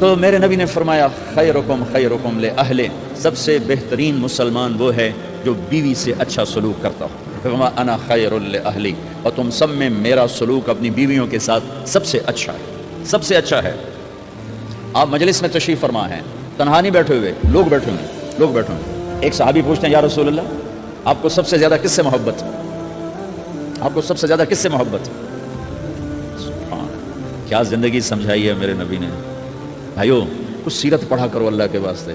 تو میرے نبی نے فرمایا خیرکم خیرکم لأہلہ، سب سے بہترین مسلمان وہ ہے جو بیوی سے اچھا سلوک کرتا ہو. فرمایا انا خیر لأہلی، اور تم سب میں میرا سلوک اپنی بیویوں کے ساتھ سب سے اچھا ہے، سب سے اچھا ہے. آپ مجلس میں تشریف فرما ہیں، تنہا نہیں بیٹھے ہوئے، لوگ بیٹھے ہوئے. ایک صحابی پوچھتے ہیں یا رسول اللہ آپ کو سب سے زیادہ کس سے محبت ہے؟ آپ کو سب سے زیادہ کس سے محبت ہے؟ سبحان، کیا زندگی سمجھائی ہے میرے نبی نے. بھائیو کچھ سیرت پڑھا کرو اللہ کے واسطے،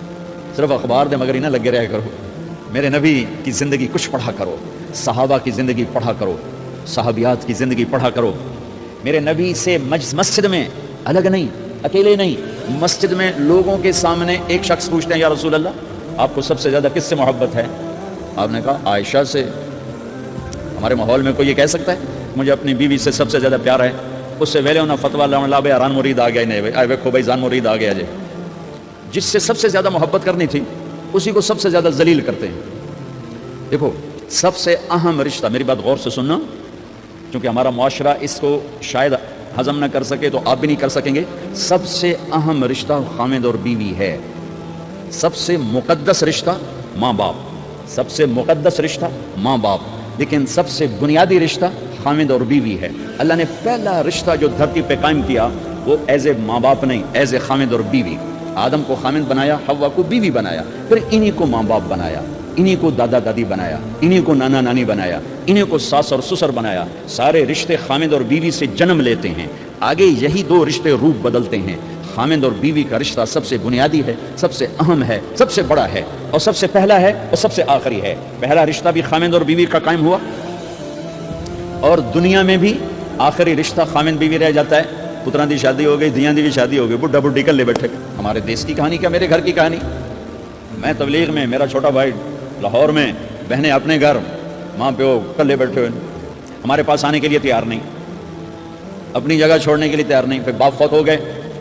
صرف اخبار دے مگر ہی نہ لگے رہا کرو. میرے نبی کی زندگی کچھ پڑھا کرو، صحابہ کی زندگی پڑھا کرو، صحابیات کی زندگی پڑھا کرو. میرے نبی سے مسجد میں الگ نہیں، اکیلے نہیں، مسجد میں لوگوں کے سامنے ایک شخص پوچھتے ہیں یا رسول اللہ آپ کو سب سے زیادہ کس سے محبت ہے؟ آپ نے کہا عائشہ سے. ہمارے ماحول میں کوئی یہ کہہ سکتا ہے مجھے اپنی بیوی سے سب سے زیادہ پیار ہے؟ اس سے ویلے انہوں فتویٰ لا بھائی ران مرید آ گیا، نہیں آئے ویکھو بھائی زان مرید آ گیا جی. جس سے سب سے زیادہ محبت کرنی تھی اسی کو سب سے زیادہ ذلیل کرتے ہیں. دیکھو سب سے اہم رشتہ، میری بات غور سے سننا کیونکہ ہمارا معاشرہ اس کو شاید ہضم نہ کر سکے تو آپ بھی نہیں کر سکیں گے. سب سے اہم رشتہ خامد اور بیوی ہے. سب سے مقدس رشتہ ماں باپ، سب سے مقدس رشتہ ماں باپ، لیکن سب سے بنیادی رشتہ خامد اور بیوی ہے. اللہ نے پہلا رشتہ جو دھرتی پہ قائم کیا وہ ایز اے ماں باپ نہیں، ایز اے خامد اور بیوی. آدم کو خامد بنایا، حوا کو بیوی بنایا، پھر انہی کو ماں باپ بنایا، انہی کو دادا دادی بنایا، انہی کو نانا نانی بنایا، انہی کو ساس اور سسر بنایا. سارے رشتے خامد اور بیوی سے جنم لیتے ہیں، آگے یہی دو رشتے روپ بدلتے ہیں. خامد اور بیوی کا رشتہ سب سے بنیادی ہے، سب سے اہم ہے، سب سے بڑا ہے، اور سب سے پہلا ہے اور سب سے آخری ہے. پہلا رشتہ بھی خامد اور بیوی کا قائم ہوا اور دنیا میں بھی آخری رشتہ خامد بیوی رہ جاتا ہے. پتران دی شادی ہو گئی، دیاں دی بھی شادی ہو گئی، بڈھا بڈھی کر لے بیٹھے. ہمارے دیس کی کہانی کیا میرے گھر کی کہانی؟ میں تبلیغ میں، میرا چھوٹا بھائی لاہور میں، بہنیں اپنے گھر، ماں پیو کر لے بیٹھے ہوئے، ہمارے پاس آنے کے لیے تیار نہیں، اپنی جگہ چھوڑنے کے لیے تیار نہیں. پھر باپ فوت ہو گئے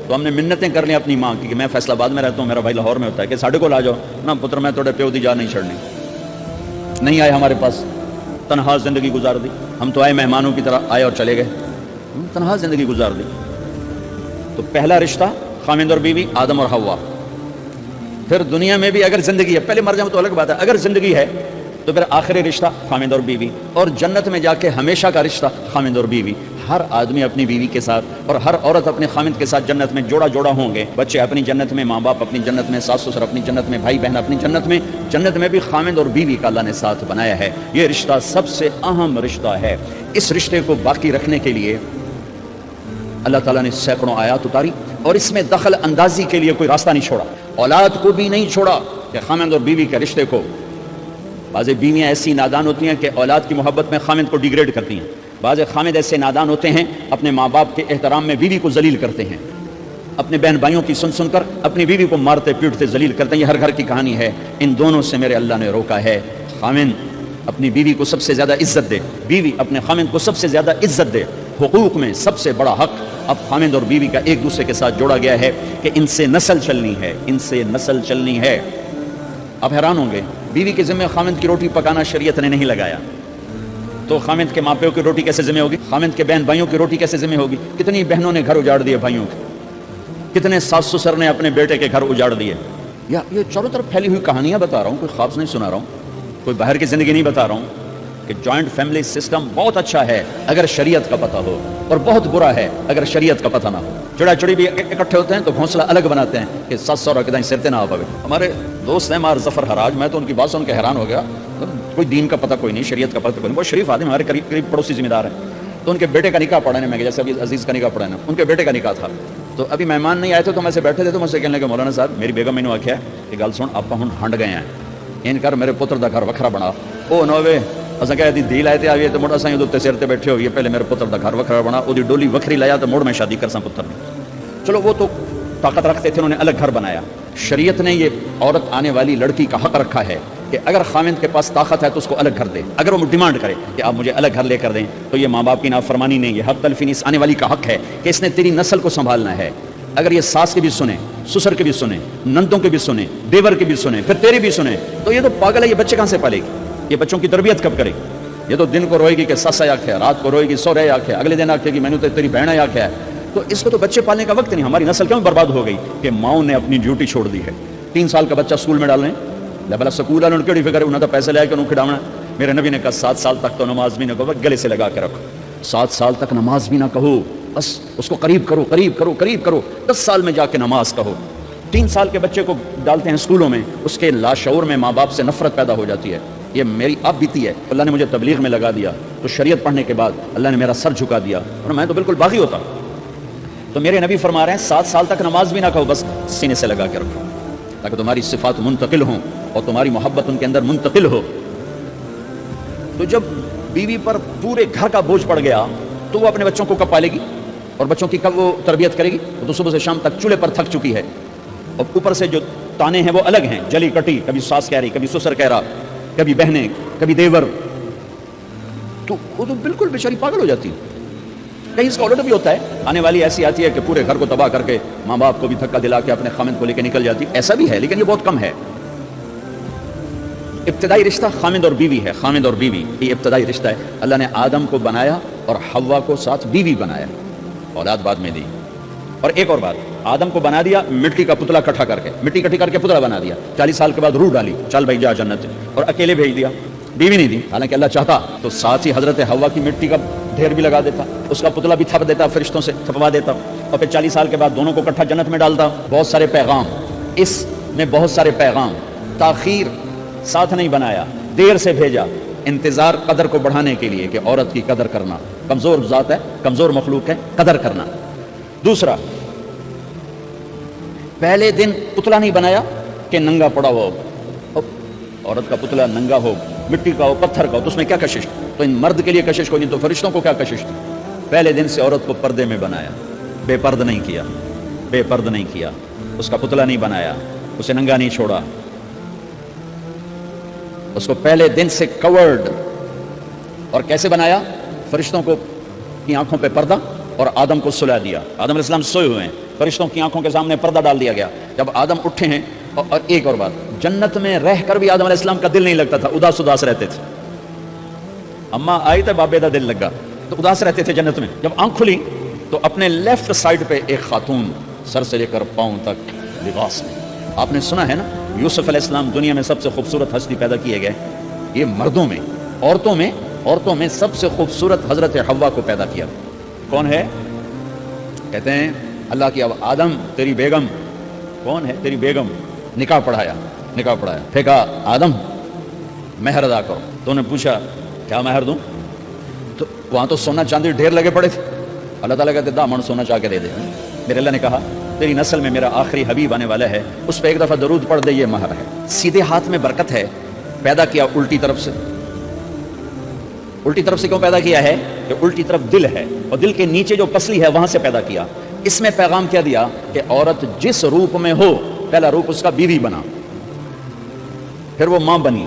تو ہم نے منتیں کر لیں اپنی ماں کی کہ میں فیصل آباد میں رہتا ہوں، میرا بھائی لاہور میں ہوتا ہے، کہ ساڑھے کو لا جاؤ نہ پتر، میں توڑے پیو دی جا نہیں چھڑنی. نہیں آئے ہمارے پاس، تنہا زندگی گزار دی. ہم تو آئے مہمانوں کی طرح آئے اور چلے گئے، تنہا زندگی گزار دی. تو پہلا رشتہ خامد اور بیوی، آدم اور حوا. پھر دنیا میں بھی اگر زندگی ہے، پہلے مر جاؤں تو الگ بات ہے، اگر زندگی ہے تو پھر آخری رشتہ خامد اور بیوی، اور جنت میں جا کے ہمیشہ کا رشتہ خامد اور بیوی. ہر آدمی اپنی بیوی کے ساتھ اور ہر عورت اپنے خامد کے ساتھ جنت میں جوڑا جوڑا ہوں گے. بچے اپنی جنت میں، ماں باپ اپنی جنت میں، ساس سسر اپنی جنت میں، بھائی بہن اپنی جنت میں. جنت میں بھی خامد اور بیوی کا اللہ نے ساتھ بنایا ہے. یہ رشتہ سب سے اہم رشتہ ہے. اس رشتے کو باقی رکھنے کے لیے اللہ تعالیٰ نے سینکڑوں آیات اتاری اور اس میں دخل اندازی کے لیے کوئی راستہ نہیں چھوڑا. اولاد کو بھی نہیں چھوڑا کہ خامد اور بیوی کے رشتے کو. بعض بیویاں ایسی نادان ہوتی ہیں کہ اولاد کی محبت میں خامد کو ڈیگریڈ کرتی ہیں. بعض خامد ایسے نادان ہوتے ہیں اپنے ماں باپ کے احترام میں بیوی کو ذلیل کرتے ہیں. اپنے بہن بھائیوں کی سن کر اپنی بیوی کو مارتے پیٹتے ذلیل کرتے ہیں. یہ ہر گھر کی کہانی ہے. ان دونوں سے میرے اللہ نے روکا ہے. خامد اپنی بیوی کو سب سے زیادہ عزت دے، بیوی اپنے خامد کو سب سے زیادہ عزت دے. حقوق میں سب سے بڑا حق اب خامد اور بیوی کا ایک دوسرے کے ساتھ جوڑا گیا ہے کہ ان سے نسل چلنی ہے، ان سے نسل چلنی ہے. آپ حیران ہوں گے، بیوی کے ذمہ خامد کی روٹی پکانا شریعت نے نہیں لگایا، تو خامد کے ماں پیو کی روٹی کیسے ذمہ ہوگی؟ خامد کے بہن بھائیوں کی روٹی کیسے ذمہ ہوگی؟ کتنی بہنوں نے گھر اجاڑ دیے بھائیوں کے، کتنے ساس سسر نے اپنے بیٹے کے گھر اجاڑ دیے. یا یہ چاروں طرف پھیلی ہوئی کہانیاں بتا رہا ہوں، کوئی خواب نہیں سنا رہا ہوں، کوئی باہر کی زندگی نہیں بتا رہا ہوں کہ جوائنٹ فیملی سسٹم بہت اچھا ہے اگر شریعت کا پتہ ہو، اور بہت برا ہے اگر شریعت کا پتہ نہ ہو. چڑا چڑی بھی اکٹھے ہوتے ہیں تو گھونسلہ الگ بناتے ہیں کہ ساس سورا کے دائیں سرتے نہ آ پاوے. ہمارے دوست ہیں مار ظفر حراج، میں تو ان کی بات سن کے حیران ہو گیا. کوئی دین کا پتہ کوئی نہیں، شریعت کا پتہ کوئی نہیں، بہت شریف آدمی، ہمارے قریب قریب پڑوسی ذمہ دار ہیں. تو ان کے بیٹے کا نکاح پڑھانے میں، جیسے ابھی عزیز کا نکاح پڑھانا، ان کے بیٹے کا نکاح تھا. تو ابھی مہمان نہیں آئے تھے تو میں سے بیٹھے تھے، تو مجھ سے کہنے لگے مولانا صاحب میری بیگم مینوں آکھیا کہ گل سن آپ ہن ہنڈ گئے ہیں، ان کر میرے پتر دا گھر وکھرا بنا. او نوے اساں کہے دی دھی لائے تے آویے تے مڑ اساں اودے تے سر تے بیٹھے ہوئیے، پہلے میرے پتر دا گھر وکھرا بنا، اودی ڈولی وکھری لایا تے مڑ میں شادی کرساں پتر نے. چلو وہ تو طاقت رکھتے تھے، انہوں نے الگ گھر بنایا. شریعت نے یہ عورت آنے والی لڑکی کا حق رکھا ہے کہ اگر خامد کے پاس طاقت ہے تو اس کو الگ گھر دے. اگر وہ ڈیمانڈ کرے کہ آپ مجھے الگ گھر لے کر دیں تو یہ ماں باپ کی نافرمانی نہیں، یہ حق تلفین اس آنے والی کا حق ہے کہ اس نے تیری نسل کو سنبھالنا ہے. اگر یہ ساس کے بھی سنیں، سسر کے بھی سنیں، نندوں کے بھی سنیں، دیور کے بھی سنیں، پھر تیرے بھی سنیں، تو یہ تو پاگل ہے. یہ بچے کہاں سے پالے گی؟ یہ بچوں کی تربیت کب کرے گی؟ یہ تو دن کو روئے گی کہ سس آیا ہے، رات کو روئے گی سورے آیا ہے، اگلے دن آکھے گی میں نے تو تیری بہن آیا ہے. تو اس کو تو بچے پالنے کا وقت نہیں. ہماری نسل کیوں برباد ہو گئی کہ ماؤں نے اپنی ڈیوٹی چھوڑ دی ہے. 3 سال کا بچہ اسکول میں ڈال رہے ہیں, لبلا سکول والوں نے کیڑی فکر ہے, انہوں نے پیسے لے کے انہوں کھڑاونا. میرے نبی نے کہا 7 سال تک تو نماز بھی نہ کہو, گلے سے لگا کے رکھو. 7 سال تک نماز بھی نہ کہو, بس اس کو قریب کرو قریب کرو قریب کرو. 10 سال میں جا کے نماز کہو. 3 سال کے بچے کو ڈالتے ہیں اسکولوں میں, اس کے لاشعور میں ماں باپ سے نفرت پیدا ہو جاتی ہے. یہ میری اب بیتی ہے, اللہ نے مجھے تبلیغ میں لگا دیا تو شریعت پڑھنے کے بعد اللہ نے میرا سر جھکا دیا, اور میں تو بالکل باغی ہوتا. تو میرے نبی فرما رہے ہیں 7 سال تک نماز بھی نہ کہو, بس سینے سے لگا کے رکھو تاکہ تمہاری صفات منتقل ہوں اور تمہاری محبت ان کے اندر منتقل ہو. تو جب بیوی پر پورے گھر کا بوجھ پڑ گیا تو وہ اپنے بچوں کو کب پالے گی اور بچوں کی کب وہ تربیت کرے گی؟ وہ تو صبح سے شام تک چولہے پر تھک چکی ہے, اور اوپر سے جو تانے ہیں وہ الگ ہیں, جلی کٹی, کبھی ساس کہہ رہی, کبھی سسر کہہ رہا, کبھی بہنیں, کبھی دیور. تو وہ تو بالکل بیچاری پاگل ہو جاتی. کہیں اس کا الٹ بھی ہوتا ہے, آنے والی ایسی آتی ہے کہ پورے گھر کو تباہ کر کے ماں باپ کو بھی دھکا دلا کے اپنے خامند کو لے کے نکل جاتی. ایسا بھی ہے لیکن یہ بہت کم ہے. ابتدائی رشتہ خامند اور بیوی ہے. خامند اور بیوی یہ ابتدائی رشتہ ہے. اللہ نے آدم کو بنایا اور حوا کو ساتھ بیوی بنایا, اولاد بعد میں دی. اور ایک اور بات, آدم کو بنا دیا مٹی کا پتلا کٹھا کر کے, مٹی کٹھی کر کے پتلا بنا دیا. 40 سال کے بعد روح ڈالی, چل بھائی جا جنت, اور اکیلے بھیج دیا, بیوی نہیں دی. حالانکہ اللہ چاہتا تو ساتھ ہی حضرت حوا کی مٹی کا ڈھیر بھی لگا دیتا, اس کا پتلا بھی تھپ دیتا, فرشتوں سے تھپوا دیتا, اور پھر 40 سال کے بعد دونوں کو کٹھا جنت میں ڈالتا. بہت سارے پیغام اس میں, بہت سارے پیغام. تاخیر ساتھ نہیں بنایا, دیر سے بھیجا, انتظار قدر کو بڑھانے کے لیے کہ عورت کی قدر کرنا, کمزور ذات ہے, کمزور مخلوق ہے, قدر کرنا. دوسرا, پہلے دن پتلا نہیں بنایا کہ ننگا پڑا ہو, عورت کا پتلا ننگا ہو, مٹی کا ہو, پتھر کا ہو, تو اس میں کیا کشش؟ تو ان مرد کے لیے کشش کوئی نہیں, تو فرشتوں کو کیا کشش تھی؟ پہلے دن سے عورت کو پردے میں بنایا, بے پرد نہیں کیا, بے پرد نہیں کیا, اس کا پتلا نہیں بنایا, اسے ننگا نہیں چھوڑا, اس کو پہلے دن سے کورڈ. اور کیسے بنایا؟ فرشتوں کو کی آنکھوں پہ پردہ, اور آدم کو سلا دیا. آدم علیہ السلام سوئے ہوئے ہیں, فرشتوں کی آنکھوں کے سامنے پردہ ڈال دیا گیا. جب آدم اٹھے ہیں, اور ایک اور بات, جنت میں رہ کر بھی آدم علیہ السلام کا دل نہیں لگتا تھا, اداس اداس رہتے تھے. اماں آئی تو بابے دا دل لگا, تو اداس رہتے تھے جنت میں. جب آنکھ کھلی تو اپنے لیفٹ سائڈ پہ ایک خاتون سر سے لے کر پاؤں تک لباس میں. آپ نے سنا ہے نا, یوسف علیہ السلام دنیا میں سب سے خوبصورت ہستی پیدا کیے گئے. یہ مردوں میں, عورتوں میں سب سے خوبصورت حضرت حوا کو پیدا کیا. کون ہے؟ کہتے ہیں اللہ کی, اب آدم تیری بیگم کون ہے؟ تیری بیگم. نکاح پڑھایا. پھر کہا آدم مہر ادا کرو. تو انہوں نے پوچھا کیا مہر دوں؟ تو وہاں تو سونا چاندی ڈھیر لگے پڑے تھے. اللہ تعالیٰ کہتے دامن سونا چاہ کے دے دے. میرے اللہ نے کہا تیری نسل میں میرا آخری حبیب آنے والا ہے, اس پہ ایک دفعہ درود پڑھ دے, یہ مہر ہے. سیدھے ہاتھ میں برکت ہے. پیدا کیا الٹی طرف سے. الٹی طرف سے کیوں پیدا کیا ہے؟ کہ الٹی طرف دل ہے, اور دل کے نیچے جو پسلی ہے وہاں سے پیدا کیا. اس میں پیغام کیا دیا کہ عورت جس روپ میں ہو, پہلا روپ اس کا بیوی بنا, پھر وہ ماں بنی,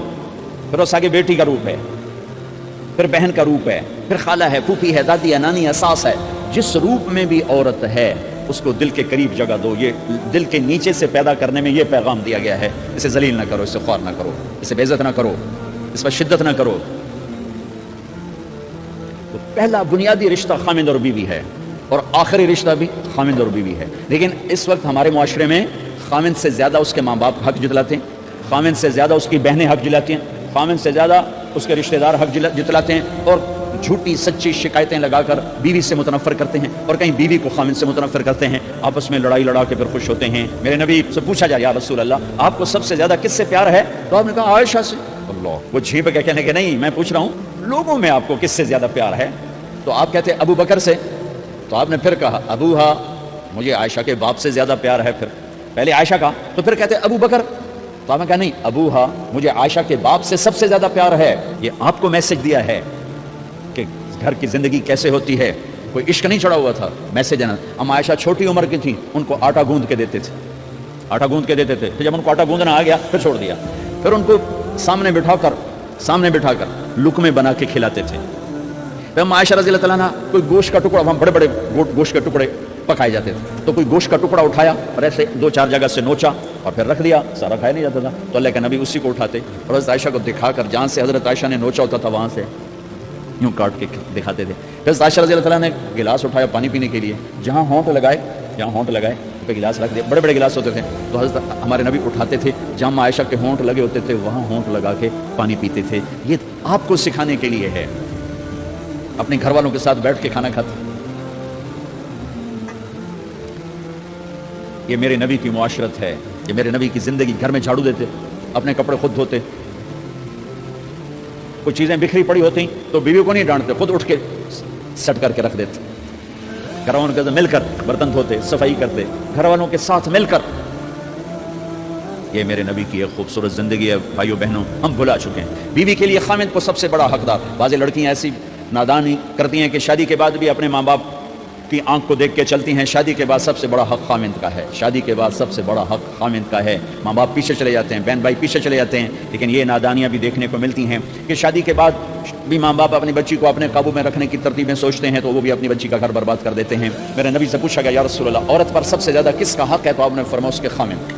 پھر اس آگے بیٹی کا روپ ہے, پھر بہن کا روپ ہے, پھر خالہ ہے, پھوپھی ہے, دادی ہے, نانی ہے, ساس ہے. جس روپ میں بھی عورت ہے اس کو دل کے قریب جگہ دو. یہ دل کے نیچے سے پیدا کرنے میں یہ پیغام دیا گیا ہے. اسے ذلیل نہ کرو, اسے خوار نہ کرو, اسے بے عزت نہ کرو, اس پر شدت نہ کرو. تو پہلا بنیادی رشتہ خامند اور بیوی ہے, اور آخری رشتہ بھی خامند اور بیوی ہے. لیکن اس وقت ہمارے معاشرے میں خامند سے زیادہ اس کے ماں باپ حق جتلاتے ہیں, خامند سے زیادہ اس کی بہنیں حق جلاتی ہیں, خامند سے زیادہ اس کے رشتہ دار حق جتلاتے ہیں, اور جھوٹی سچی شکایتیں لگا کر بیوی سے متنفر کرتے ہیں, اور کہیں بیوی کو خامند سے متنفر کرتے ہیں. آپس میں لڑائی لڑا کے پھر خوش ہوتے ہیں. میرے نبی سے پوچھا جائے یا رسول اللہ آپ کو سب سے زیادہ کس سے پیار ہے؟ تو آپ نے کہا عائشہ سے. اللہ, وہ جھیپ کے کہنے کے نہیں, میں پوچھ رہا ہوں لوگوں میں آپ کو کس سے زیادہ پیار ہے؟ تو آپ کہتے ابو بکر سے. تو آپ نے پھر کہا ابوہا, مجھے عائشہ کے باپ سے زیادہ پیار ہے. پھر پہلے عائشہ کا, تو پھر کہتے ابو بکر. تو آپ نے کہا نہیں ابوہا, مجھے عائشہ کے باپ سے سب سے زیادہ پیار ہے. یہ آپ کو میسج دیا ہے کہ گھر کی زندگی کیسے ہوتی ہے. کوئی عشق نہیں چڑھا ہوا تھا, میسج دینا. ہم عائشہ چھوٹی عمر کی تھیں, ان کو آٹا گوندھ کے دیتے تھے, آٹا گوندھ کے دیتے تھے. پھر جب ان کو آٹا گوندھنا آ گیا پھر چھوڑ دیا. پھر ان کو سامنے بٹھا کر لقمے بنا کے کھلاتے تھے. پھر ہم عائشہ رضی اللہ تعالیٰ عنہ کوئی گوشت کا ٹکڑا, وہاں بڑے بڑے گوشت کے ٹکڑے پکائے جاتے تھے, تو کوئی گوشت کا ٹکڑا اٹھایا اور ایسے 2-4 جگہ سے نوچا اور پھر رکھ دیا, سارا کھایا نہیں جاتا تھا. تو اللہ کے نبی اسی کو اٹھاتے اور حضرت عائشہ کو دکھا کر, جہاں سے حضرت عائشہ نے نوچا ہوتا تھا وہاں سے یوں کاٹ کے دکھاتے تھے. حضرت عائشہ رضی اللہ تعالیٰ نے گلاس اٹھایا پانی پینے کے لیے, جہاں ہونٹ لگائے پہ گلاس رکھ دیا. بڑے بڑے گلاس ہوتے تھے تو حضرت ہمارے نبی اٹھاتے تھے, جہاں عائشہ کے ہونٹ لگے ہوتے تھے وہاں ہونٹ لگا کے پانی پیتے تھے. یہ آپ کو سکھانے کے لیے ہے. اپنے گھر والوں کے ساتھ بیٹھ کے کھانا کھاتے. یہ میرے نبی کی معاشرت ہے, یہ میرے نبی کی زندگی. گھر میں جھاڑو دیتے, اپنے کپڑے خود دھوتے. کوئی چیزیں بکھری پڑی ہوتی تو بیوی کو نہیں ڈانٹتے, خود اٹھ کے سٹ کر کے رکھ دیتے. گھر والوں کے ساتھ مل کر برتن دھوتے, صفائی کرتے, گھر والوں کے ساتھ مل کر. یہ میرے نبی کی ایک خوبصورت زندگی ہے. بھائیو بہنوں, ہم بھلا چکے ہیں. بیوی کے لیے خامند کو سب سے بڑا حقدار. بعض لڑکیاں ایسی نادانی کرتی ہیں کہ شادی کے بعد بھی اپنے ماں باپ کی آنکھ کو دیکھ کے چلتی ہیں. شادی کے بعد سب سے بڑا حق خامند کا ہے. شادی کے بعد سب سے بڑا حق خامند کا ہے. ماں باپ پیچھے چلے جاتے ہیں, بہن بھائی پیچھے چلے جاتے ہیں. لیکن یہ نادانیاں بھی دیکھنے کو ملتی ہیں کہ شادی کے بعد بھی ماں باپ اپنی بچی کو اپنے قابو میں رکھنے کی ترتیبیں سوچتے ہیں تو وہ بھی اپنی بچی کا گھر برباد کر دیتے ہیں. میرے نبی سے پوچھا گیا, یا رسول اللہ, عورت پر سب سے زیادہ کس کا حق ہے؟ تو آپ نے فرمایا اس کے خامند.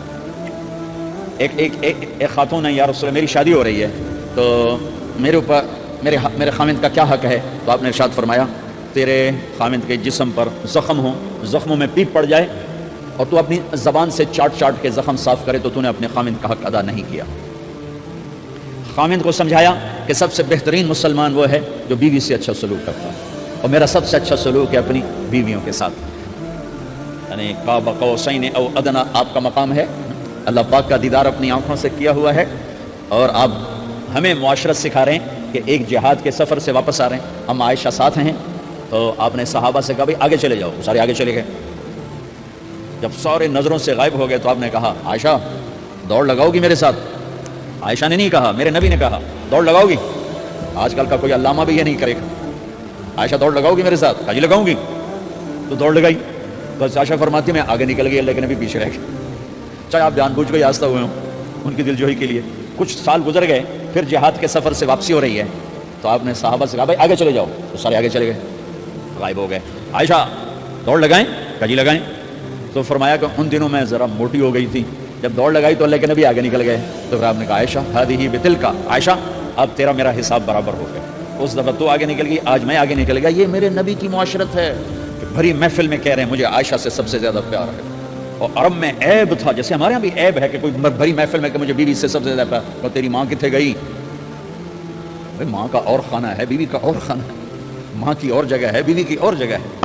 ایک خاتون ہے, یا رسول اللہ میری شادی ہو رہی ہے تو میرے اوپر میرے خامند کا کیا حق ہے؟ تو آپ نے ارشاد فرمایا, تیرے خامند کے جسم پر زخم ہو, زخموں میں پیپ پڑ جائے اور تو اپنی زبان سے چاٹ کے زخم صاف کرے تو نے اپنے خامند کا حق ادا نہیں کیا. خامند کو سمجھایا کہ سب سے بہترین مسلمان وہ ہے جو بیوی سے اچھا سلوک کرتا ہے, اور میرا سب سے اچھا سلوک ہے اپنی بیویوں کے ساتھ. یعنی قاب قوسین او ادنا آپ کا مقام ہے. اللہ پاک کا دیدار اپنی آنکھوں سے کیا ہوا ہے, اور آپ ہمیں معاشرت سکھا رہے ہیں کہ ایک جہاد کے سفر سے واپس آ رہے ہیں. ہم عائشہ ساتھ ہیں تو آپ نے صحابہ سے کہا بھائی آگے چلے جاؤ. سارے آگے چلے گئے. جب سارے نظروں سے غائب ہو گئے تو آپ نے کہا, عائشہ دوڑ لگاؤ گی میرے ساتھ؟ عائشہ نے نہیں کہا, میرے نبی نے کہا دوڑ لگاؤ گی. آج کل کا کوئی علامہ بھی یہ نہیں کرے گا. عائشہ دوڑ لگاؤ گی میرے ساتھ؟ کہا جی لگاؤں گی. تو دوڑ لگائی. بس عائشہ فرماتی میں آگے نکل گئی, اللہ کے نبی پیچھے رہ گئے. چاہے آپ جان بوجھ کے آستہ ہوئے ہوں ان کی دلجوئی کے لیے. کچھ سال گزر گئے, پھر جہاد کے سفر سے واپسی ہو رہی ہے تو آپ نے صحابہ سے کہا بھائی آگے چلے جاؤ. تو سارے آگے چلے گئے, غائب ہو گئے. عائشہ دوڑ لگائیں؟ کہا جی لگائیں. تو فرمایا کہ ان دنوں میں ذرا موٹی ہو گئی تھی, جب دوڑ لگائی تو اللہ کے نبی آگے نکل گئے. تو پھر آپ نے کہا عائشہ ہذہ بتلک, عائشہ اب تیرا میرا حساب برابر ہو گیا. اس دفعہ تو آگے نکل گئی, آج میں آگے نکل گیا. یہ میرے نبی کی معاشرت ہے کہ بھری محفل میں کہہ رہے ہیں مجھے عائشہ سے سب سے زیادہ پیار ہے. اور عرب میں عیب تھا, جیسے ہمارے یہاں بھی عیب ہے کہ کوئی بھری محفل میں کہ مجھے بیوی سے سب سے زیادہ پیار. اور تیری ماں کتنے گئی؟ ماں کا اور خانہ ہے, بیوی کا اور خانہ ہے. ماں کی اور جگہ ہے, بیوی کی اور جگہ ہے.